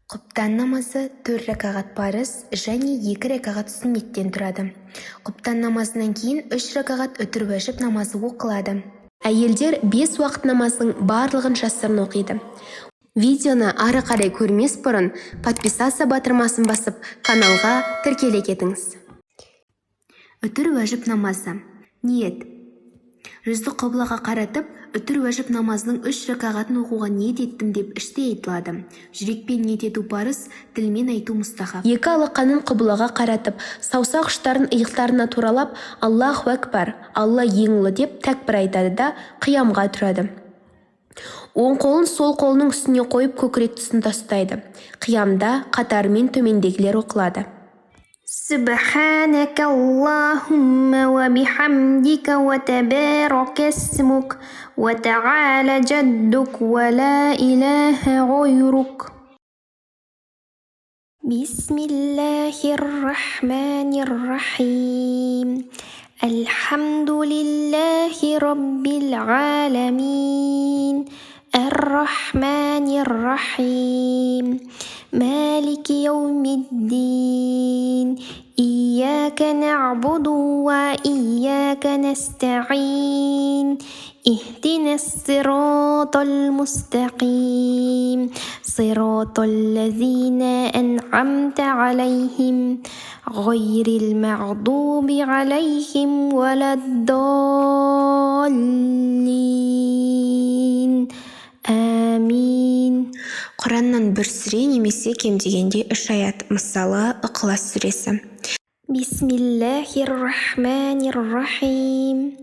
Құптан намазы 4 рәкағат парыз және 2 рәкағат сүннеттен тұрады. Құптан намазынан кейін 3 рәкағат үтір уәжіп намазы оқылады. Әйелдер 5 уақыт намазының барлығын жасырын оқиды. Видеоны ары қарай көрмес бұрын подписаться батырмасын басып, каналға тіркеле кетіңіз. Үтір уәжіп намазы. Ниет. Жүзді қыблаға қаратып, үтір уәжіп намазының 3 рәкағатын оқуға ниет еттім деп іште айтылады. Жүрекпен ниет ету парыз, тілмен айту мұстахаб. Екі алақанын қыблаға қаратып, саусақ ұштарын иықтарына туралап, Аллаху әкбар, Алла ең ұлы деп тәкбір айтады да қиямға тұрады. Оң қолын сол қолының үстіне қойып көкірек тұсында ұстайды. Қиямда қатарымен төмендегілер оқылады. سبحانك اللهم وبحمدك وتبارك اسمك وتعالى جدك ولا إله غيرك. بسم الله الرحمن الرحيم. الحمد لله رب العالمين الرحمن الرحيم مالك يوم الدين إياك نعبد وإياك نستعين اهدنا الصراط المستقيم صراط الذين أنعمت عليهم غير المغضوب عليهم ولا الضالين آمين. Құраннан бір сүре немесе кем дегенде 3 аят, мысалы Иқлас сүресі. Бисмиллахир-рахманир-рахим.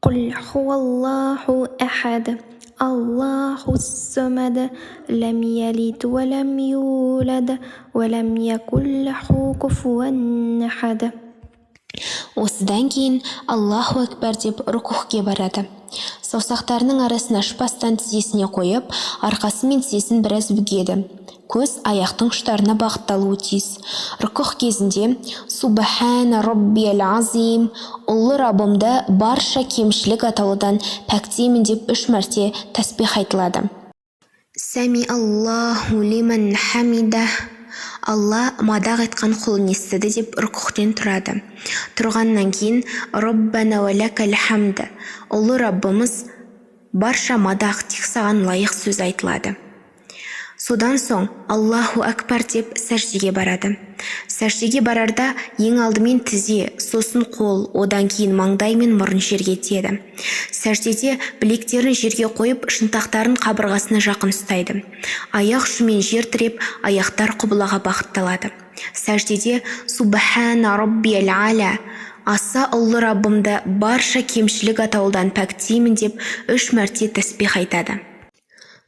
Құл хуаллаху ахад. Аллаху самад. Лам ялид ва лам юлад ва лам якун лаху куфуан ахад. Осыдан кейін Аллаху әкбар деп рукухке барады. Саусақтарының арасын ашпастан тізесіне қойып, арқасы мен тізесін біраз бүгеді. Көз аяқтың ұштарына бағытталуы тиіс. Рукух кезінде Субхана Раббиял Азим, ұлы Раббымды барша кемшілік атаулыдан пәктеймін деп 3 мәрте тәсбих айтылады. Сами Аллаху лиман хамида, Алла мадақ айтқан құлын естіді деп рукухтен тұрады. Тұрғаннан кейін Раббана ва лакал хамд, ұлы Раббымыз барша мадақ тек саған лайық сөз айтылады. Содан соң Аллаху әкбар деп сәждеге барады. Сәждеге барарда ең алдымен тізе, сосын қол, одан кейін маңдай мен мұрын жерге тиеді. Сәждеде білектерін жерге қойып, шынтақтарын қабырғасына жақын ұстайды. Аяқ ұшымен жер тіреп, аяқтар құбылаға бағытталады. Сәждеде Субхана Раббиял А'ла, аса ұлы Раббымды барша кемшілік атаулыдан пәктеймін деп 3 мәрте тәсбих айтады.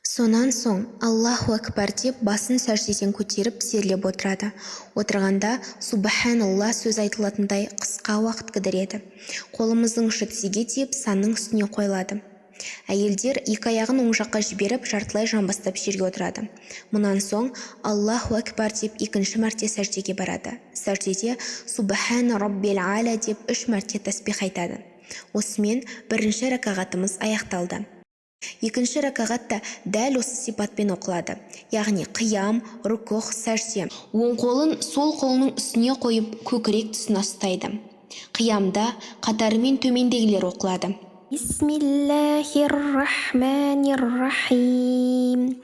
Сонан соң Аллаху әкбар деп басын сәждеден көтеріп тізерлеп отырады. Отырғанда Субханалла сөз айтылатындай қысқа уақыт кідіреді. Қолымыздың ұшы тізеге тиіп, санның үстіне қойылады. Әйелдер 2 аяғын оң жаққа жіберіп, жартылай жамбастап жерге отырады. Мұнан соң Аллаху әкбар деп 2 мәрте сәждеге барады. Сәждеде Субхана Раббил А'ла деп 3 мәрте тәсбих айтады. Осымен 1-ші рәкағатымыз аяқталды. 2-ші рәкағатта дәл осы сипатпен оқылады. Яғни қиям, рукух, сәжде. Оң қолын сол қолының үстіне қойып, көкірек тұсына ұстайды. Қиямда қатарымен төмендегілер оқылады. Бисмиллахир-рахманир-рахим.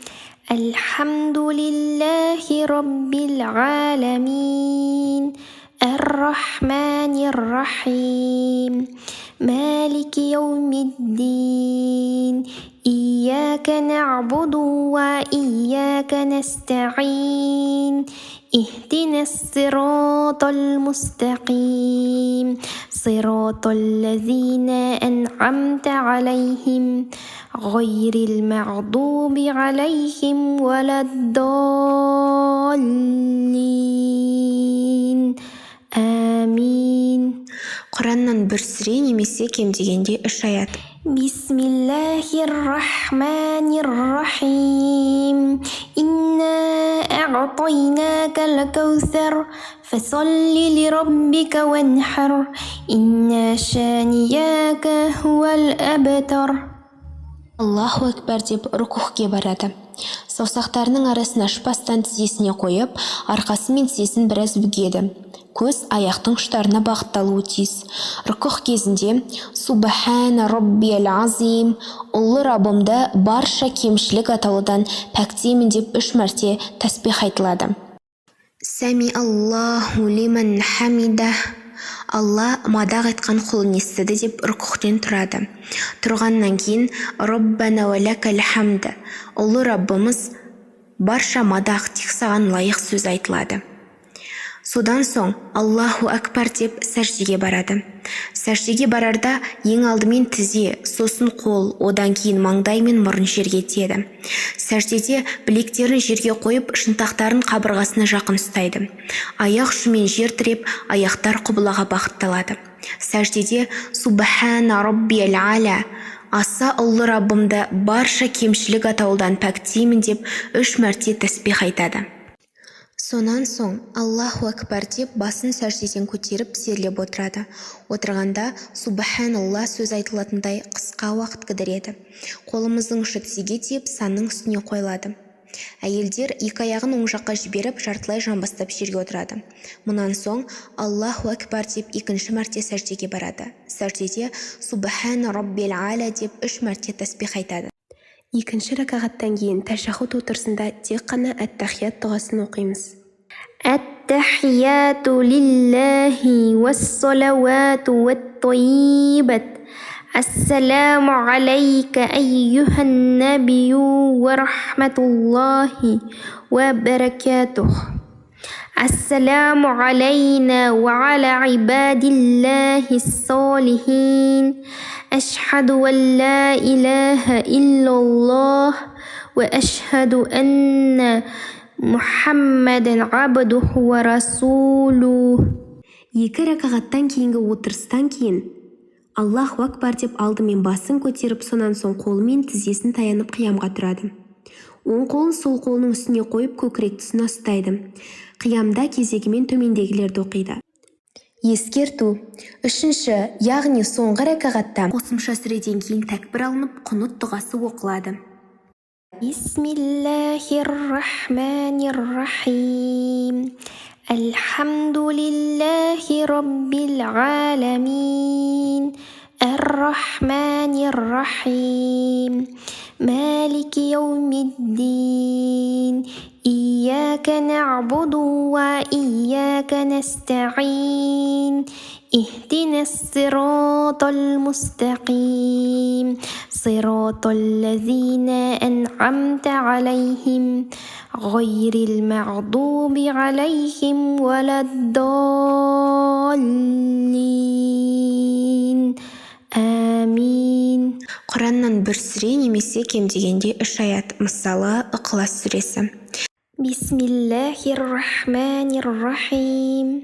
Алхамдулиллахи раббил аламин. Ар-рахманир-рахим. مالك يوم الدين إياك نعبد وإياك نستعين اهدنا الصراط المستقيم صراط الذين أنعمت عليهم غير المغضوب عليهم ولا الضالين آمين. Құраннан бір сүре немесе кем дегенде 3 аят. Бисмиллахир-рахманир-рахим. Инна а'тайнакал каусар фасалли лираббика ванхар инна шанияка хуал абтар. Аллаху әкбар деп рукухке барады. Саусақтарының арасын ашпастан тізесіне қойып, арқасы мен тізесін біраз бүгеді. Көз аяқтың ұштарына бағытталуы тиіс. Рүкүх кезінде Субхана Роббиел Азим, ұлы Раббымды барша кемшілік атаулыдан пәктеймін деп 3 мәрте тәсбих айтылады. Сами Аллаху лиман хамида, Алла мадақ айтқан құлын естіді деп рүкүхтен тұрады. Тұрғаннан кейін Роббана ва лакал хамд, ұлы Раббымыз барша мадақ тек саған лайық сөз айтылады. Содан соң Аллаху Акбар деп сәждеге барады. Сәждеге барарда ең алдымен тізе, сосын қол, одан кейін маңдай мен мұрын жерге тиеді. Сәждеде білектерін жерге қойып, шынтақтарын қабырғасына жақын ұстайды. Аяқ ұшымен жер тіреп, аяқтар құбылаға бағытталады. Сәждеде Субхана Роббиел Аля, аса ұлы Раббымды барша кемшілік атаулыдан пәктеймін деп 3 мәрте тәсбих айтады. Сонан соң Аллаху Акбар деп басын сәждеден көтеріп тізерлеп отырады. Отырғанда Субханалла сөз айтылатындай қысқа уақыт кідіреді. Қолымыздың ұшы тізеге тиіп, санның үстіне қойылады. Әйелдер 2 аяғын оң жаққа жіберіп, жартылай жамбастап жерге отырады. Мұнан соң Аллаху Акбар деп 2-ші мәрте сәждеге барады. Сәждеде Субхана Роббиел Аля деп 3 мәрте тәсбих айтады. 2-ші ракағаттан кейін тәшаххуд отырысында тек қана әт-тахият дұғасын оқимыз. التحيات لله والصلوات والطيبات السلام عليك أيها النبي ورحمة الله وبركاته السلام علينا وعلى عباد الله الصالحين أشهد أن لا إله إلا الله وأشهد أن محمدا عبده ورسوله. 2 ракағаттан кейінгі отырыстан кейін Аллаху Акбар деп алдымен басын көтеріп, сонан соң қолымен тізесін таянып қиямға тұрады. Оң қолын сол қолының үстіне қойып, көкірек тұсына ұстайды. Қиямда кезегімен төмендегілерді оқиды. Ескерту: 3-ші, яғни соңғы ракағатта қосымша сүреден кейін тәкбір алынып, құнут дұғасы оқылады. Бисмиллахир-рахманир-рахим. Алхамдулиллахи Rabbil аламин. Ар-рахманир-рахим. Малики яумиддин. إياك نعبد وإياك نستعين اهدنا الصراط المستقيم صراط الذين أنعمت عليهم غير المغضوب عليهم ولا الضالين آمين. Құраннан бір сүре немесе кем дегенде 3 аят, мысалы Иқлас сүресі. Бисмиллахир-рахманир-рахим.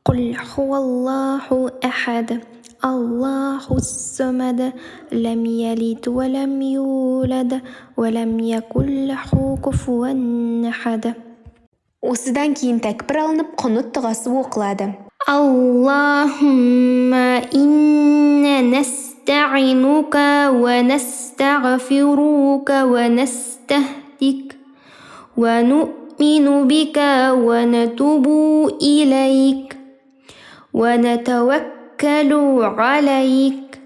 قل هو الله أحد الله الصمد لم يلد ولم يولد ولم يكن له كفوا أحد. Осыдан кейін тәкбір алынып, құнут дұғасы оқылады. Аллахумма инна наста'inuka ва настағфирука ва настахдик ва ну'мину бика ва натубу илайк ва натаваккалу алайк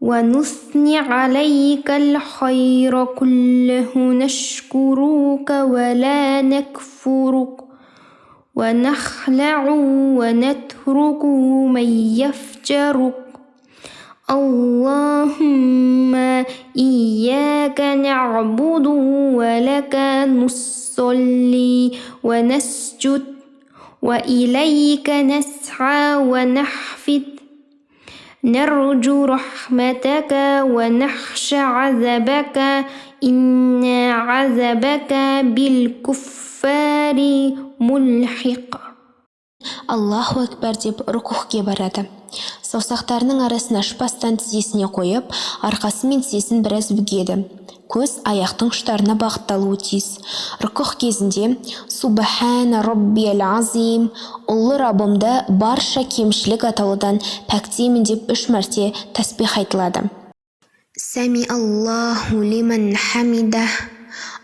ва нусни алайка алхайра куллаху нашкурука ва ла накфурук ва нахлa'у ва натруку ман яфджарук. Allahumma iyyaka na'budu wa laka nusalli wa nasjud wa ilayka nas'a wa nahfid narju rahmataka wa nakhsha 'azabaka inna 'azabaka bil kuffari mulhiq. Аллаху Акбар деп рукухке барады. Саусақтарының арасын ашпастан тізесіне қойып, арқасы мен тізесін біраз бүгеді. Көз аяқтың ұштарына бағытталуы тиіс. Рукух кезінде Субхана Роббиел Азим, ұлы Раббымды барша кемшілік атаулыдан пәктеймін деп 3 мәрте тәсбих айтылады. Сами Аллаху лиман хамида,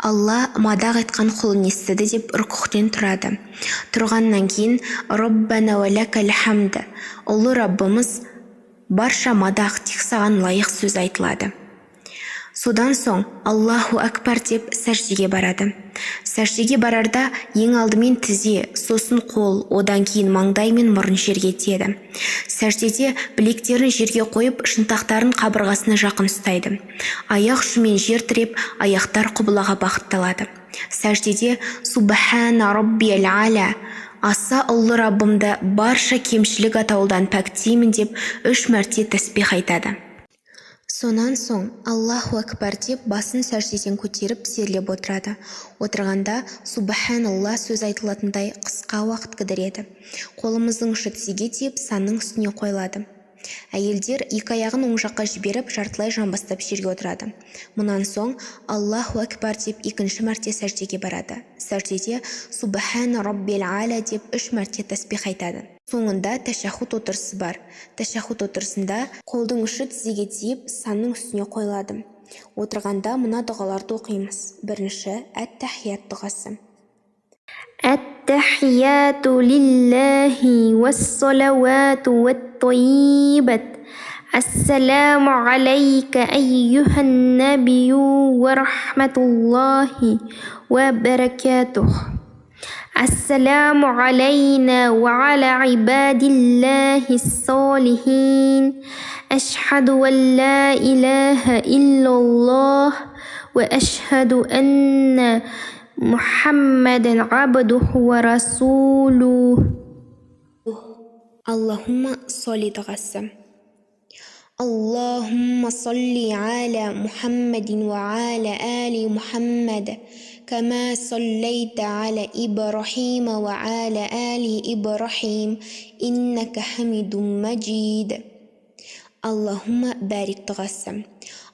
Алла мадақ айтқан құлын естіді деп рүкүқтен тұрады. Тұрғаннан кейін Роббана ва лакал хамд, ұлы Раббымыз, барша мадақ тек саған лайық сөз айтылады. Содан соң Аллаху акбар деп сәждеге барады. Сәждеге барарда ең алдымен тізе, сосын қол, одан кейін маңдай мен мұрын жерге тиеді. Сәждеде білектерін жерге қойып, шынтақтарын қабырғасына жақын ұстайды. Аяқ ұшымен жер тіреп, аяқтар құбылаға бағытталады. Сәждеде Субхана Роббиял А'ля, аса ұлы Раббымды барша кемшілік атаулыдан пәктеймін деп 3 мәрте тәсбих айтады. Сонан соң Аллаху акбар деп басын сәждеден көтеріп тізерлеп отырады. Отырғанда Субханалла сөз айтылатындай қысқа уақыт кідіреді. Қолымыздың ұшы тізеге тиіп, санның үстіне қойылады. Әйелдер екі аяғын оң жаққа жіберіп, жартылай жамбастап жерге отырады. Мұнан соң Аллаху акбар деп 2-ші мәрте сәждеге барады. Сәждеде Субхана Роббиял А'ля деп 3 мәрте тәсбих айтады. Соңында тәшәһүд отырысы бар. Тәшәһүд отырысында қолдың ұшы тізеге тиіп, санның үстіне қойылады. Отырғанда мына дұғаларды оқимыз. Бірінші әт-тәхият дұғасы. التحيات لله والصلوات والطيبات السلام عليك أيها النبي ورحمة الله وبركاته السلام علينا وعلى عباد الله الصالحين أشهد أن لا إله إلا الله وأشهد أن محمدا عبده ورسوله. Аллахумма солли дұғасы. Аллахумма солли аля Мухаммадин ва аля али Мухаммад, кама соллейта аля Ибрахима ва аля али Ибрахим, иннака хамидун маджид. Аллахумма барик дұғасы.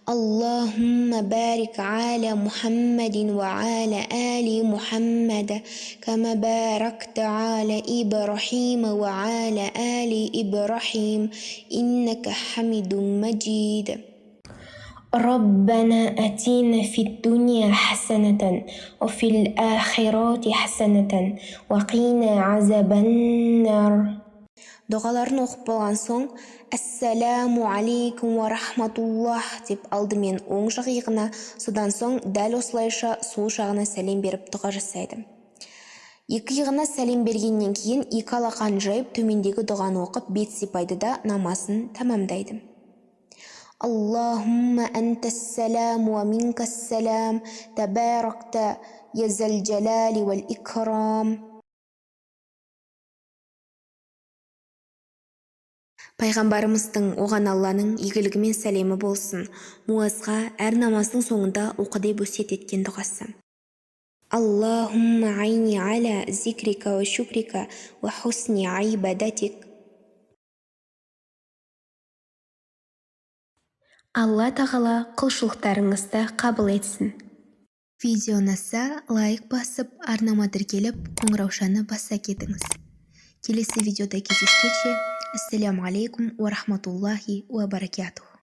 اللهم بارك على محمد وعلى آل محمد كما باركت على إبراهيم وعلى آل إبراهيم إنك حميد مجيد. ربنا آتنا في الدنيا حسنة وفي الآخرة حسنة وقنا عذاب النار. Дұғаларын оқып болған соң, «Әссәләму алейкум ва рахматуллах» деп алдымен оң жақ иығына, содан соң дәл осылайша сол жағына сәлем беріп дұға жасайды. Екі иығына сәлем бергеннен кейін екі алақанын жайып төмендегі дұғаны оқып бет сипайды да намазын тәмамдайды. Аллахумма антассалам ва минкассалам табаракта я зал джалали вал икрам. Пайғамбарымыздың оған Алланың игілігі мен сәлемі болсын. Муазға әр намаздың соңында оқы деп өсиет еткен дұғасы. Аллахумма айни аля зикрика ва шукрика ва хусни айбадатик. Алла тағала құлшылықтарыңызды қабыл етсін. Видео ұнаса лайк басып, арнама тіркеліп, қоңыраушаны баса кетіңіз. Келесі видеода кездескенше, ассаляму алейкум ва рахматуллахи ва баракатух.